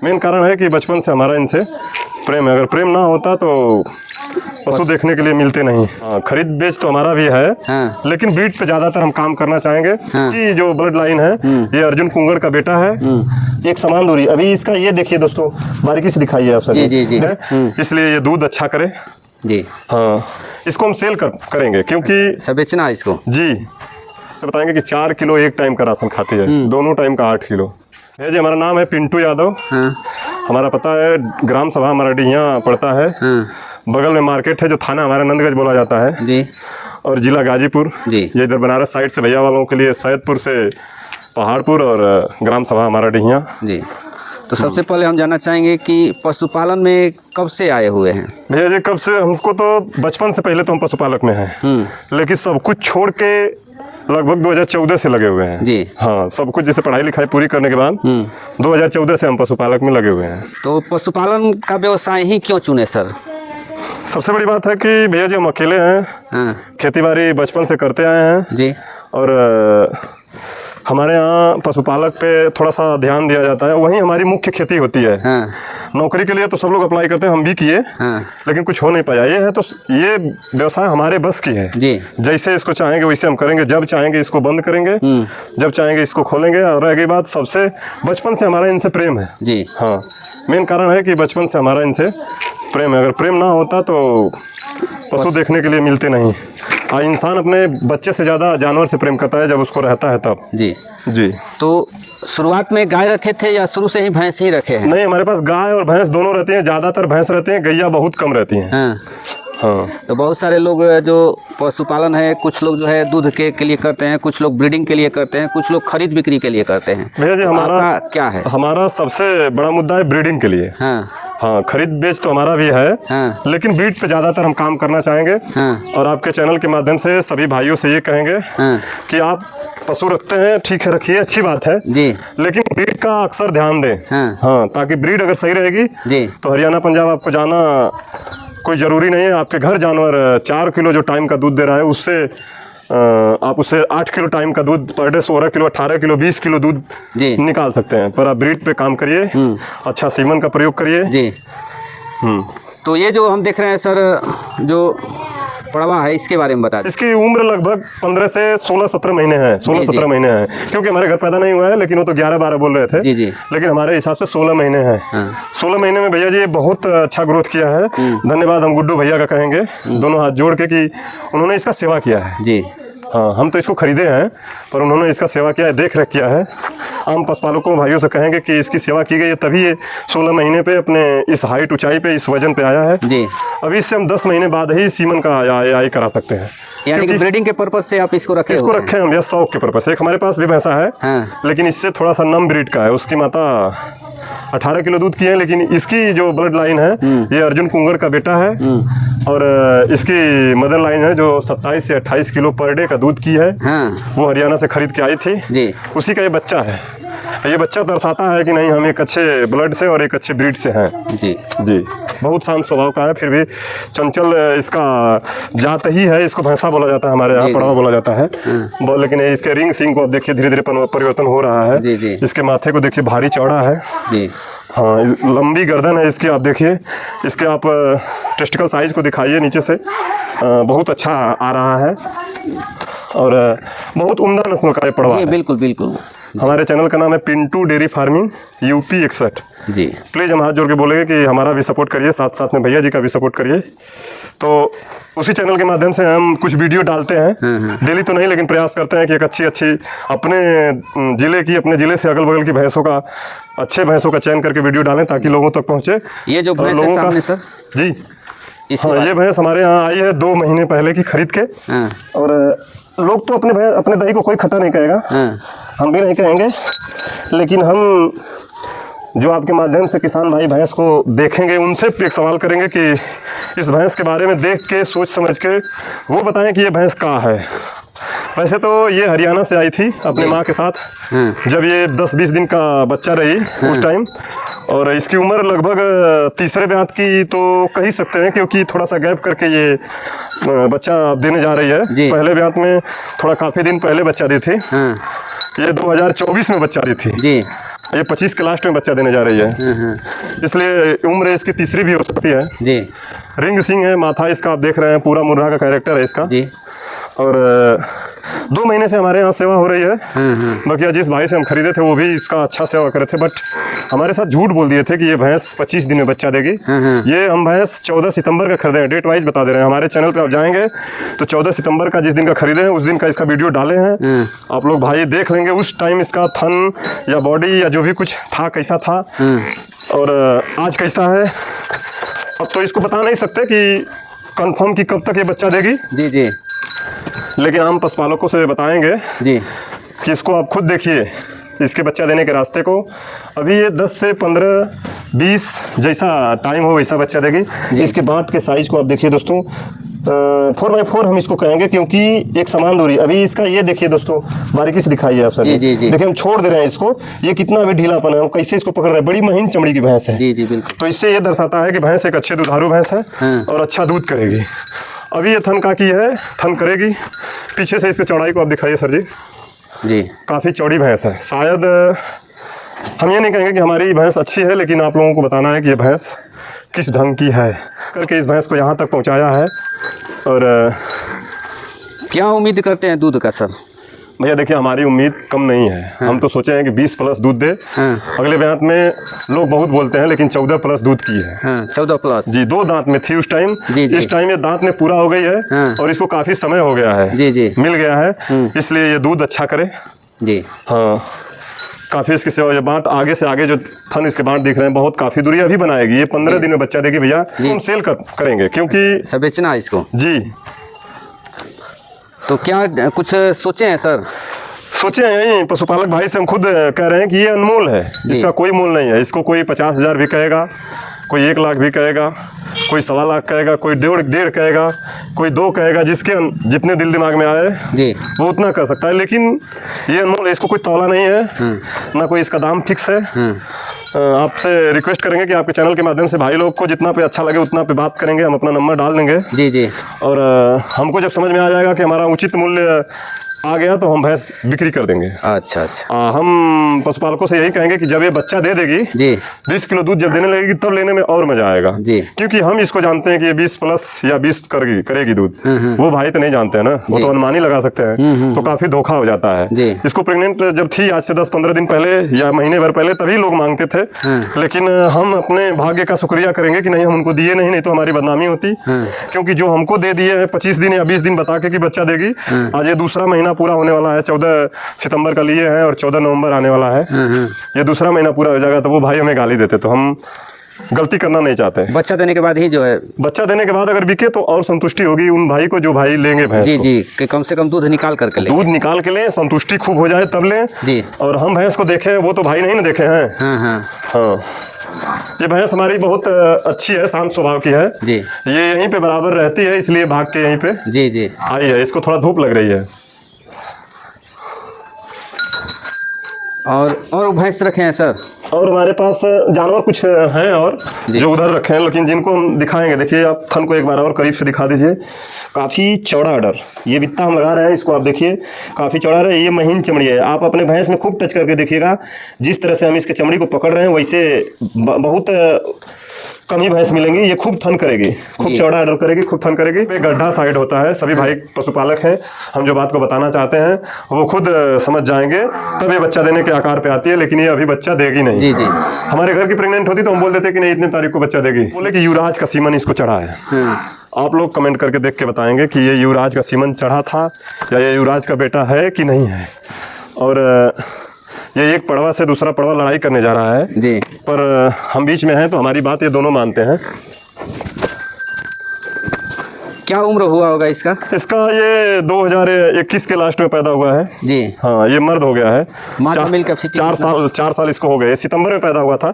Main कारण है कि बचपन से हमारा इनसे प्रेम है। अगर प्रेम ना होता तो पशु देखने के लिए मिलते नहीं। खरीद बेच तो हमारा भी है। हाँ। लेकिन ब्रीड पे ज्यादातर हम काम करना चाहेंगे। हाँ। कि जो ब्लड लाइन है ये अर्जुन कुंगड़ का बेटा है। एक समान दूरी। अभी इसका ये देखिए दोस्तों, बारीकी से दिखाइए आप सभी। जी, जी, जी। इसलिए ये दूध अच्छा करे जी। हाँ, इसको हम सेल करेंगे क्योंकि सब बेचना है इसको जी। तो बताएंगे कि 4 किलो एक टाइम का राशन खाती है, दोनों टाइम का 8 किलो। भैया जी हमारा नाम है पिंटू यादव। हाँ। हमारा पता है ग्राम सभा हमारा डिहिया पड़ता है। हाँ। बगल में मार्केट है जो थाना हमारा नंदगंज बोला जाता है जी। और जिला गाजीपुर जी। ये इधर बनारस साइड से भैया वालों के लिए सैदपुर से पहाड़पुर और ग्राम सभा हमारा डिहिया। जी। तो सबसे पहले हम जानना चाहेंगे कि पशुपालन में कब से आए हुए हैं? भैया जी कब से, हमको तो बचपन से पहले तो हम पशुपालक में हैं। लेकिन सब कुछ छोड़ के लगभग 2014 से लगे हुए हैं। जी। हाँ, सब कुछ जैसे पढ़ाई लिखाई पूरी करने के बाद 2014 से हम पशुपालक में लगे हुए हैं। तो पशुपालन का व्यवसाय ही क्यों चुने सर? सबसे बड़ी बात है कि भैया जी हम अकेले हैं। हाँ। खेती बाड़ी बचपन से करते आए हैं जी। और हमारे यहाँ पशुपालक पे थोड़ा सा ध्यान दिया जाता है, वहीं हमारी मुख्य खेती होती है। हाँ। नौकरी के लिए तो सब लोग अप्लाई करते हैं, हम भी किए। हाँ। लेकिन कुछ हो नहीं पाया। ये है तो ये व्यवसाय हमारे बस की है। जी। जैसे इसको चाहेंगे वैसे हम करेंगे, जब चाहेंगे इसको बंद करेंगे, जब चाहेंगे इसको खोलेंगे। और रह गई बात, सबसे बचपन से हमारा इनसे प्रेम है। जी। हाँ, मेन कारण है कि बचपन से हमारा इनसे प्रेम है। अगर प्रेम ना होता तो पशु देखने के लिए मिलते नहीं। इंसान अपने बच्चे से ज़्यादा जानवर से प्रेम करता है जब उसको रहता है तब। जी। जी। तो शुरुआत में गाय रखे थे या शुरू से ही भैंस ही रखे हैं? नहीं, हमारे पास गाय और भैंस दोनों रहती हैं। ज़्यादातर भैंस रहती हैं, गैया बहुत कम रहती हैं। हाँ। हाँ। तो बहुत सारे लोग जो पशुपालन है, कुछ लोग जो है दूध के लिए करते हैं, कुछ लोग ब्रीडिंग के लिए करते हैं, कुछ लोग खरीद बिक्री के लिए करते हैं। भैया जी हमारा क्या है? हमारा सबसे बड़ा मुद्दा है ब्रीडिंग के लिए। हाँ। हाँ, खरीद बेच तो हमारा भी है। हाँ। लेकिन ब्रीड पे ज़्यादातर हम काम करना चाहेंगे। हाँ। और आपके चैनल के माध्यम से सभी भाइयों से ये कहेंगे हाँ। कि आप पशु रखते हैं, ठीक है, रखिए, अच्छी बात है जी। लेकिन ब्रीड का अक्सर ध्यान दें। हाँ, ताकि ब्रीड अगर सही रहेगी जी तो हरियाणा पंजाब आपको जाना कोई ज़रूरी नहीं है। आपके घर जानवर 4 किलो जो टाइम का दूध दे रहा है उससे आप उससे 8 किलो टाइम का दूध per day 16 kilo 18 kilo 20 kilo दूध निकाल सकते हैं। पर आप ब्रीड पे काम करिए, अच्छा सीमन का प्रयोग करिए। जी। तो ये जो हम देख रहे हैं सर, जो पड़वा है, इसके बारे में बता दें। इसकी उम्र लगभग 15 से 16-17 महीने है। 16-17 महीने हैं, क्योंकि हमारे घर पैदा नहीं हुआ है। लेकिन वो तो 11-12 बोल रहे थे। जी जी। लेकिन हमारे हिसाब से 16 महीने हैं। 16 महीने में भैया जी ये बहुत अच्छा ग्रोथ किया है। धन्यवाद हम गुड्डू भैया का कहेंगे, दोनों हाथ जोड़ के, कि उन्होंने इसका सेवा किया है। जी हाँ, हम तो इसको खरीदे हैं पर उन्होंने इसका सेवा किया है, देख रेख किया है। आम पशुपालकों भाइयों से कहेंगे कि इसकी सेवा की गई है, तभी ये 16 महीने पे अपने इस हाइट ऊंचाई पे इस वजन पे आया है। जी। अभी इससे हम 10 महीने बाद ही सीमन का आई करा सकते हैं। यानी कि ब्रीडिंग के पर्पज से आप इसको रखे हैं हम, या शौक के पर्पज से। एक हमारे पास भी भैंसा है। हाँ। लेकिन इससे थोड़ा सा नम ब्रीड का है। उसकी माता 18 किलो दूध की है, लेकिन इसकी जो ब्लड लाइन है ये अर्जुन कुंगड़ का बेटा है। और इसकी मदर लाइन है जो 27 से 28 किलो पर डे का दूध की है। हाँ। वो हरियाणा से खरीद के आई थी जी। उसी का ये बच्चा है। ये बच्चा दर्शाता है कि नहीं, हम एक अच्छे ब्लड से और एक अच्छे ब्रीड से हैं। जी जी। बहुत शांत स्वभाव का है, फिर भी चंचल इसका जात ही है। इसको भैंसा बोला जाता है, हमारे यहाँ पड़वा बोला जाता है। लेकिन इसके रिंग सिंग को देखिए धीरे धीरे परिवर्तन हो रहा है। जी जी। इसके माथे को देखिए भारी चौड़ा है। जी हाँ, लंबी गर्दन है इसकी। आप देखिए इसके, आप टेस्टिकल साइज को दिखाइए नीचे से, बहुत अच्छा आ रहा है और बहुत उम्दा नस्ल का ये पड़वा है। बिल्कुल बिल्कुल। हमारे चैनल का नाम है Pintu dairy farming UP 61 ji. Please हम हाथ जोड़ के बोलेंगे कि हमारा भी सपोर्ट करिए, साथ साथ में भैया जी का भी सपोर्ट करिए। तो उसी चैनल के माध्यम से हम कुछ वीडियो डालते हैं, डेली तो नहीं लेकिन प्रयास करते हैं कि एक अच्छी अपने ज़िले की, अपने ज़िले से अगल बगल की भैंसों का, अच्छे भैंसों का चयन करके वीडियो डालें ताकि लोगों तक पहुँचे। ये जो भैंस है सामने सर जी, हाँ, ये भैंस हमारे यहाँ आई है 2 महीने पहले की खरीद के। और लोग तो अपने दही को कोई खट्टा नहीं कहेगा, हम भी नहीं कहेंगे। लेकिन हम जो आपके माध्यम से किसान भाई भैंस को देखेंगे उनसे एक सवाल करेंगे कि इस भैंस के बारे में देख के सोच समझ के वो बताएं कि ये भैंस कहाँ है। वैसे तो ये हरियाणा से आई थी अपने माँ के साथ, जब ये 10-20 दिन का बच्चा रही उस टाइम। और इसकी उम्र लगभग तीसरे ब्यात की तो कह ही सकते हैं, क्योंकि थोड़ा सा गैप करके ये बच्चा देने जा रही है। पहले ब्यात में थोड़ा काफ़ी दिन पहले बच्चा दी थी। ये 2024 में बच्चा दी थी जी। ये 25 के लास्ट में बच्चा देने जा रही है, इसलिए उम्र इसकी तीसरी भी हो सकती है जी। रिंग सिंह है, माथा इसका आप देख रहे हैं, पूरा मुर्रा का कैरेक्टर है इसका जी। और 2 महीने से हमारे यहाँ सेवा हो रही है। बाकी जिस भाई से हम खरीदे थे वो भी इसका अच्छा सेवा करे थे, बट हमारे साथ झूठ बोल दिए थे कि ये भैंस 25 दिन में बच्चा देगी। ये हम भैंस 14 सितंबर का खरीदे हैं, डेट वाइज बता दे रहे हैं। हमारे चैनल पे आप जाएंगे तो 14 सितंबर का जिस दिन का खरीदे हैं उस दिन का इसका वीडियो डाले हैं, आप लोग भाई देख लेंगे। उस टाइम इसका थन या बॉडी या जो भी कुछ था कैसा था और आज कैसा है, अब तो इसको बता नहीं सकते कि कंफर्म कि कब तक ये बच्चा देगी। जी जी। लेकिन हम पशुपालकों से बताएंगे जी कि इसको आप खुद देखिए इसके बच्चा देने के रास्ते को। अभी ये 10 से 15-20 जैसा टाइम हो वैसा बच्चा देगी। इसके बाट के साइज को आप देखिए दोस्तों, 4x4 हम इसको कहेंगे क्योंकि एक समान दूरी। अभी इसका ये देखिए दोस्तों, बारीकी से दिखाइए आप सभी। जी जी। देखिए हम छोड़ दे रहे हैं इसको, ये कितना भी ढीलापन है, हम कैसे इसको पकड़ रहे हैं। बड़ी महीन चमड़ी की भैंस है। जी जी बिल्कुल। तो इससे ये दर्शाता है कि भैंस एक अच्छे दुधारू भैंस है और अच्छा दूध करेगी। अभी ये थन का की है, थन करेगी। पीछे से इसकी चौड़ाई को आप दिखाइए सर जी। जी काफ़ी चौड़ी भैंस है। शायद हम ये नहीं कहेंगे कि हमारी भैंस अच्छी है, लेकिन आप लोगों को बताना है कि ये भैंस किस ढंग की है करके इस भैंस को यहाँ तक पहुँचाया है। और क्या उम्मीद करते हैं दूध का सर? भैया देखिए हमारी उम्मीद कम नहीं है। हम तो सोचे हैं कि 20 प्लस दूध दे। अगले ब्यात में लोग बहुत बोलते हैं, लेकिन 14 प्लस दूध की है। 14 प्लस जी। 2 दांत में थी उस टाइम। इस टाइम ये दांत में पूरा हो गई है और इसको काफ़ी समय हो गया है। जी जी। मिल गया है, इसलिए ये दूध अच्छा करे। जी हाँ, काफ़ी इसकी सेवा। ये बाट आगे से आगे जो थन इसके बाट दिख रहे हैं, बहुत काफ़ी दूरी अभी बनाएगी। ये 15 दिन में बच्चा देगी भैया। हम सेल करेंगे क्योंकि सब बेचना है इसको। जी। तो क्या कुछ सोचे हैं सर? सोचे हैं यही, पशुपालक भाई से हम खुद कह रहे हैं कि ये अनमोल है, इसका कोई मोल नहीं है। इसको कोई 50,000 भी कहेगा, कोई 1 लाख भी कहेगा, कोई 1.25 लाख कहेगा, कोई 1.5 कहेगा, कोई 2 कहेगा। जिसके जितने दिल दिमाग में आए जी वो उतना कर सकता है। लेकिन ये अनमोल है, इसको कोई तौला नहीं है, ना कोई इसका दाम फिक्स है। आपसे रिक्वेस्ट करेंगे कि आपके चैनल के माध्यम से भाई लोग को जितना पे अच्छा लगे उतना पे बात करेंगे। हम अपना नंबर डाल देंगे। जी जी। और हमको जब समझ में आ जाएगा कि हमारा उचित मूल्य आ गया तो हम भैंस बिक्री कर देंगे। अच्छा अच्छा। हम पशुपालकों से यही कहेंगे कि जब ये बच्चा दे देगी जी 20 किलो दूध जब देने लगेगी तब लेने में और मजा आएगा जी। क्योंकि हम इसको जानते हैं कि ये 20 प्लस या 20 करेगी दूध। वो भाई तो नहीं जानते हैं ना, वो तो अनुमान ही लगा सकते हैं। तो काफी धोखा हो जाता है। इसको प्रेग्नेंट जब थी आज से 10-15 दिन पहले या महीने भर पहले तभी लोग मांगते थे। लेकिन हम अपने भाग्य का शुक्रिया करेंगे कि नहीं हम उनको दिए नहीं तो हमारी बदनामी होती। क्योंकि जो हमको दे दिए हैं 25 दिन या 20 दिन बता के कि बच्चा देगी, आज ये दूसरा महीना पूरा होने वाला है। 14 सितंबर का लिए हैं और 14 नवंबर आने वाला है। ये दूसरा महीना पूरा हो जाएगा तो वो भाई हमें गाली देते, तो हम गलती करना नहीं चाहते। बच्चा देने के बाद ही जो है, बच्चा देने के बाद अगर बिके तो और संतुष्टि होगी उन भाई को जो भाई लेंगे भैंस जी को। जी, कि कम से कम दूध निकाल करके लें। दूध निकाल के लें, संतुष्टि खूब हो जाए तब लें जी। और हम भैंस को देखें, वो तो भाई नहीं ना देखे हैं। हाँ, ये भैंस हमारी बहुत अच्छी है, शांत स्वभाव की है जी। ये यहीं पे बराबर रहती है, इसलिए भाग के यहीं पे जी जी आई है। इसको थोड़ा धूप लग रही है। और भैंस रखे हैं सर? और हमारे पास जानवर कुछ हैं और जो उधर रखे हैं, लेकिन जिनको हम दिखाएंगे। देखिए आप थन को एक बार और करीब से दिखा दीजिए। काफ़ी चौड़ा अडर, ये बित्ता हम लगा रहे हैं इसको, आप देखिए काफ़ी चौड़ा है। ये महीन चमड़ी है। आप अपने भैंस में खूब टच करके देखिएगा, जिस तरह से हम इसके चमड़ी को पकड़ रहे हैं वैसे बहुत कम ही भैंस मिलेंगी। ये खूब थन करेगी, खूब चौड़ा अडर करेगी, खूब थन करेगी। एक गड्ढा साइड होता है, सभी भाई पशुपालक हैं, हम जो बात को बताना चाहते हैं वो खुद समझ जाएंगे, तब ये बच्चा देने के आकार पे आती है। लेकिन ये अभी बच्चा देगी नहीं। जी जी। हमारे घर की प्रेग्नेंट होती तो हम बोल देते कि नहीं इतने तारीख को बच्चा देगी। बोले कि युवराज का सीमन इसको चढ़ा है। आप लोग कमेंट करके देख के बताएंगे कि ये युवराज का सीमन चढ़ा था या ये युवराज का बेटा है कि नहीं है। और ये एक पड़वा से दूसरा पड़वा लड़ाई करने जा रहा है जी। पर हम बीच में हैं तो हमारी बात ये दोनों मानते हैं। क्या उम्र हुआ होगा इसका? इसका ये 2021 के लास्ट में पैदा हुआ है जी। हाँ, ये मर्द हो गया है। माँ का मिल्क कैपेसिटी 4 साल इसको हो गए। सितंबर में पैदा हुआ था।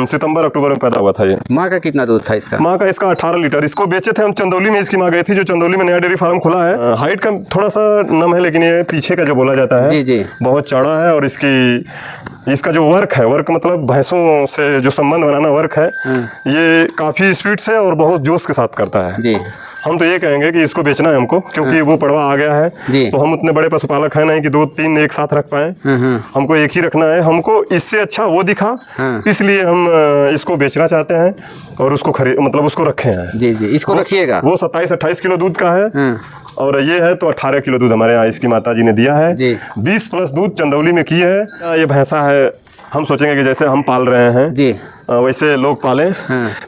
सितंबर अक्टूबर में पैदा हुआ था ये। माँ का कितना दूध था इसका? माँ का इसका 18 लीटर। इसको बेचे थे हम चंदौली में। इसकी माँ गई थी, जो चंदौली में नया डेयरी फार्म खुला है। हाइट का थोड़ा सा नम है, लेकिन ये पीछे का जो बोला जाता है जी जी बहुत चौड़ा है। और इसका जो वर्क है, वर्क मतलब भैंसों से जो संबंध बनाना वर्क है, ये काफ़ी स्पीड से और बहुत जोश के साथ करता है जी। हम तो ये कहेंगे कि इसको बेचना है हमको, क्योंकि वो पड़वा आ गया है। जी। तो हम उतने बड़े पशुपालक हैं नहीं कि 2-3 एक साथ रख पाए। हमको एक ही रखना है, हमको इससे अच्छा वो दिखा, इसलिए हम इसको बेचना चाहते हैं और उसको मतलब उसको रखे हैं। जी जी, इसको रखिएगा। वो 27-28 किलो दूध का है और ये है तो 18 किलो दूध हमारे यहाँ इसकी माता जी ने दिया है। 20 प्लस दूध चंदौली में की है। ये भैंसा है, हम सोचेंगे कि जैसे हम पाल रहे हैं जी वैसे लोग पालें।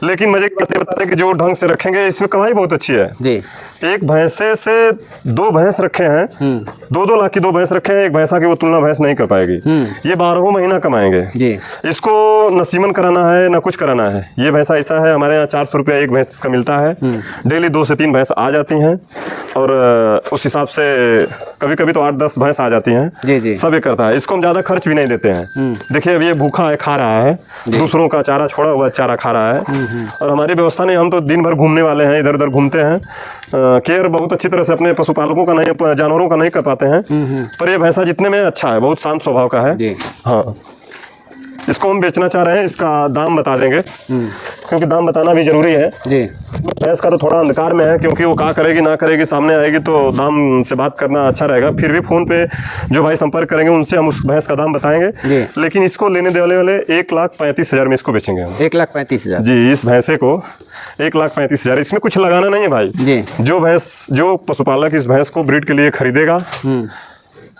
लेकिन मजे बताते हैं कि जो ढंग से रखेंगे इसमें कमाई बहुत अच्छी है जी। एक भैंसे से 2 भैंस रखे हैं, 2-2 लाख की 2 भैंस रखे हैं। एक भैंसा की वो तुलना भैंस नहीं कर पाएगी। ये 12 महीना कमाएंगे जी। इसको न सीमन कराना है न कुछ कराना है। ये भैंसा ऐसा है, हमारे यहाँ 400 रुपया एक भैंस का मिलता है। डेली 2 से 3 भैंस आ जाती हैं और उस हिसाब से कभी कभी तो 8-10 भैंस आ जाती हैं जी जी। सब ये करता है, इसको हम ज़्यादा खर्च भी नहीं देते हैं। देखिए अब ये भूखा है, खा रहा है, दूसरों का चारा छोड़ा हुआ चारा खा रहा है और हमारी व्यवस्था नहीं, हम तो दिन भर घूमने वाले हैं, इधर उधर घूमते हैं। केयर बहुत अच्छी तरह से अपने पशुपालकों का नहीं, जानवरों का नहीं कर पाते हैं। पर ये भैंसा जितने में अच्छा है, बहुत शांत स्वभाव का है। हाँ, इसको हम बेचना चाह रहे हैं, इसका दाम बता देंगे क्योंकि दाम बताना भी जरूरी है जी। भैंस का तो थोड़ा अंधकार में है, क्योंकि वो क्या करेगी ना करेगी, सामने आएगी तो दाम से बात करना अच्छा रहेगा। फिर भी फोन पे जो भाई संपर्क करेंगे उनसे हम उस भैंस का दाम बताएंगे। लेकिन इसको लेने देने वाले 1,35,000 में इसको बेचेंगे हम। 1,35,000 जी। इस भैंसे को 1,35,000, इसमें कुछ लगाना नहीं है भाई जी। जो पशुपालक इस भैंस को ब्रीड के लिए खरीदेगा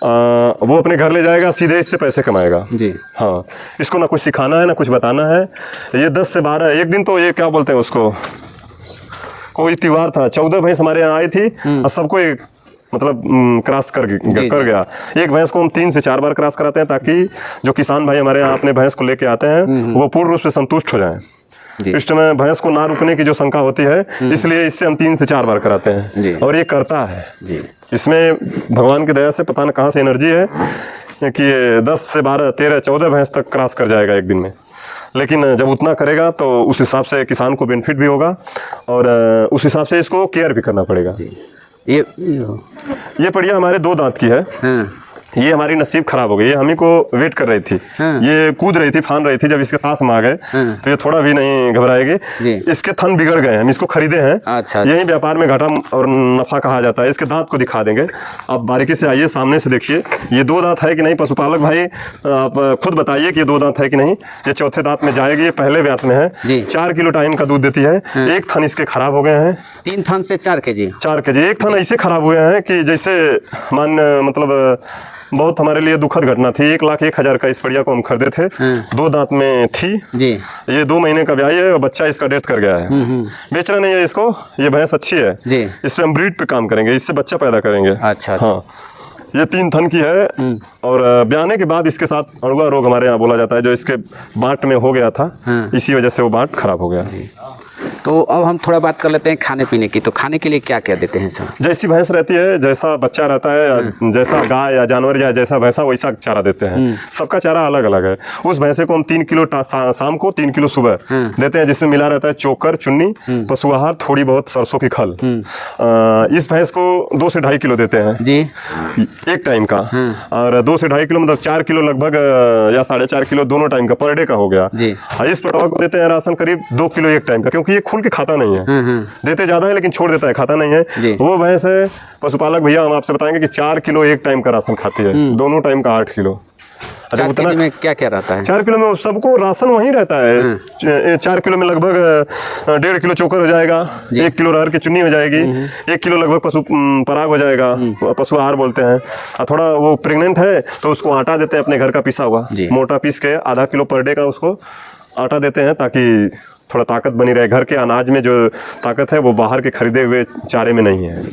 वो अपने घर ले जाएगा, सीधे इससे पैसे कमाएगा जी। हाँ, इसको ना कुछ सिखाना है ना कुछ बताना है। ये 10 से 12 एक दिन तो ये क्या बोलते हैं उसको, कोई त्योहार था, 14 भैंस हमारे यहाँ आई थी और सबको एक मतलब क्रॉस कर गया। एक भैंस को हम 3 से 4 बार क्रॉस कराते हैं ताकि जो किसान भाई हमारे यहाँ अपने भैंस को लेके आते हैं वो पूर्ण रूप से संतुष्ट हो जाएं। इस में भैंस को ना रुकने की जो शंका होती है, इसलिए इससे हम 3 से 4 बार कराते हैं और ये करता है जी। इसमें भगवान की दया से पता न कहाँ से एनर्जी है कि 10 से 12, 13, 14 भैंस तक क्रॉस कर जाएगा एक दिन में। लेकिन जब उतना करेगा तो उस हिसाब से किसान को बेनिफिट भी होगा और उस हिसाब से इसको केयर भी करना पड़ेगा जी। ये बढ़िया हमारे 2 दांत की है। ये हमारी नसीब खराब हो गई, ये हम ही को वेट कर रही थी। ये कूद रही थी, फान रही थी, जब इसके पास में आ गए तो ये थोड़ा भी नहीं घबराएगी। इसके थन बिगड़ गए, हम इसको खरीदे हैं। अच्छा। यही व्यापार में घाटा और नफा कहा जाता है। इसके दांत को दिखा देंगे, आप बारीकी से आइए, सामने से देखिए ये 2 दांत है कि नहीं। पशुपालक भाई आप खुद बताइए कि ये 2 दांत है कि नहीं। ये चौथे दांत में जाएगी, ये पहले दांत में है। 4 किलो टाइम का दूध देती है। एक थन इसके खराब हो गए हैं, 3 थन से 4 केजी। 4 केजी। एक थन ऐसे खराब हुए हैं कि जैसे मतलब बहुत हमारे लिए दुखद घटना थी। 1,01,000 का इस बढ़िया को हम खरीदे थे, 2 दांत में थी जी। ये 2 महीने का ब्याई है और बच्चा इसका डेथ कर गया है। बेचना नहीं है इसको, ये भैंस अच्छी है जी। इस पे हम ब्रीड पे काम करेंगे, इससे बच्चा पैदा करेंगे। अच्छा। हाँ, ये 3 थन की है और ब्याने के बाद इसके साथ अणुआ रोग हमारे यहाँ बोला जाता है, जो इसके बांट में हो गया था। इसी वजह से वो बांट खराब हो गया। तो अब हम थोड़ा बात कर लेते हैं खाने पीने की। तो खाने के लिए क्या क्या देते हैं सर? जैसी भैंस रहती है, जैसा बच्चा रहता है, जैसा गाय या जानवर या जैसा भैंसा वैसा चारा देते हैं। सबका चारा अलग अलग है। उस भैंसे को हम 3 किलो शाम को, 3 किलो सुबह देते हैं, जिसमें मिला रहता है चोकर, चुन्नी, पशु आहार, थोड़ी बहुत सरसों की खल। इस भैंस को 2 से 2.5 किलो देते हैं जी एक टाइम का। और 2 से 2.5 किलो मतलब 4 किलो लगभग या 4.5 किलो दोनों टाइम का पर डे का हो गया जी। इस पटवा को देते हैं राशन करीब 2 किलो एक टाइम का, क्योंकि ये खुल के खाता नहीं है। देते ज्यादा है लेकिन छोड़ देता है, खाता नहीं है। वो भैंस है पशुपालक भैया, हम आपसे बताएंगे कि 4 किलो एक टाइम का राशन खाती है, दोनों टाइम का 8 किलो। 4 किलो में क्या क्या रहता है? 4 किलो में सबको राशन वही रहता है। 4 किलो में लगभग 1.5 किलो चोकर हो जाएगा, 1 किलो रहर की चुन्नी हो जाएगी, 1 किलो लगभग पशु पराग हो जाएगा, पशु आहार बोलते हैं। थोड़ा वो प्रेग्नेंट है तो उसको आटा देते हैं अपने घर का पिसा हुआ, मोटा पीस के आधा किलो पर डे का उसको आटा देते हैं, ताकि थोड़ा ताकत बनी रहे। घर के अनाज में जो ताकत है वो बाहर के खरीदे हुए चारे में नहीं है।